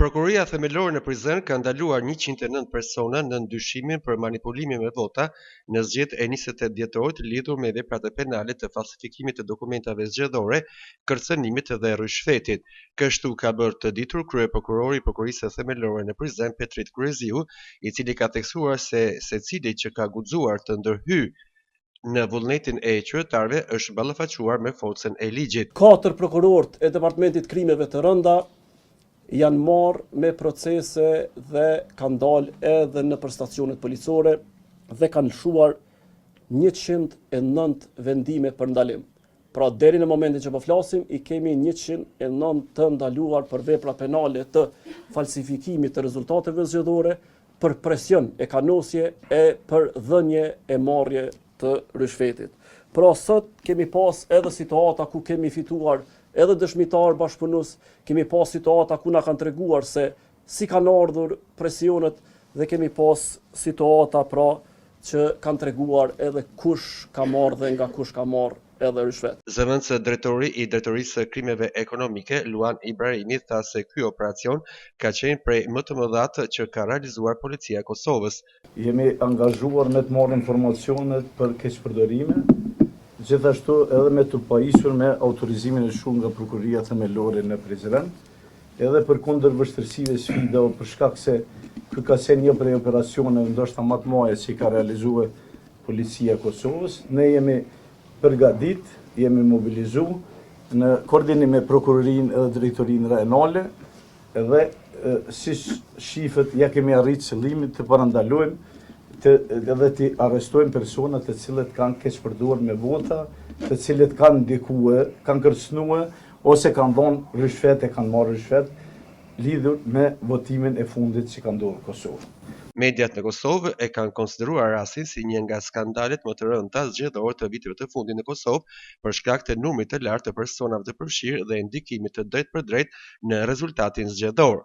Prokuroria themelore në Prizren ka ndaluar 109 persona në ndyshimin për manipulimin me vota në zgjedhjet e 28 dhjetorit lidhur me veprat penale të falsifikimit të dokumentave zgjedhore, kërcënimit dhe rrishfetit. Kështu ka bërë të ditur kryeprokurori i Prokurorisë themelore në Prizren, Petrit Kryeziu, i cili ka theksuar se secili që ka guxuar të ndërhyjë në vullnetin e qytetarëve është ballafaquar me forcën e ligjit. 4 prokurorët e Departamentit Krimeve të Rënda janë marrë me procese dhe kanë dalë edhe në stacionet policore dhe kanë lëshuar 109 vendime për ndalim. Pra deri në momentin që po flasim, i kemi 109 të ndaluar për vepra penale të falsifikimit të rezultateve zgjedhore, për presion e kanosje e për dhënje e marrje të rishfetit. Pra sot kemi pas edhe situata ku kemi fituar edhe dëshmitar bashkëpunus, kemi pas situata ku na kanë treguar se si kanë ardhur presionet dhe kemi pas situata pra që kanë treguar edhe kush ka marrë dhe nga kush ka marrë edhe rishfet. Zëvendës drejtori i Drejtorisë Krimeve Ekonomike, Luan Ibrahimi, tha se ky operacion ka qenë prej më të mëdhat që ka realizuar Policia e Kosovës. Jemi angazhuar me të marrë informacionet për keqpërdorime, gjithashtu edhe me të pajisur me autorizimin e shumë nga Prokuroria Themelore në Prizren, edhe për kundër vështirësive sfida për shkak se ky ka qenë një prej operacioneve ndoshta më të mëdha që ka realizuar Policia e Kosovës. Ne jemi përgatit, jemi mobilizu në koordinim me Prokurorinë edhe Drejtorinë Rajonale, edhe si shifet ja kemi arritë qëllimin të parandalojmë edhe të arrestojmë personat të cilët kanë keqpërdoruar me vota, të cilët kanë ndikuar, kanë kërcënuar ose kanë dhënë rishfet e kanë marrë rishfet lidhur me votimin e fundit që ka ndodhur në Kosovë. Mediat në Kosovë e kanë konsideruar rastin si një nga skandalet më të rënda zgjedhore të viteve të fundit në Kosovë për shkak të numrit të lartë të personave të përfshirë dhe ndikimit të drejtë për drejtë në rezultatin zgjedhor.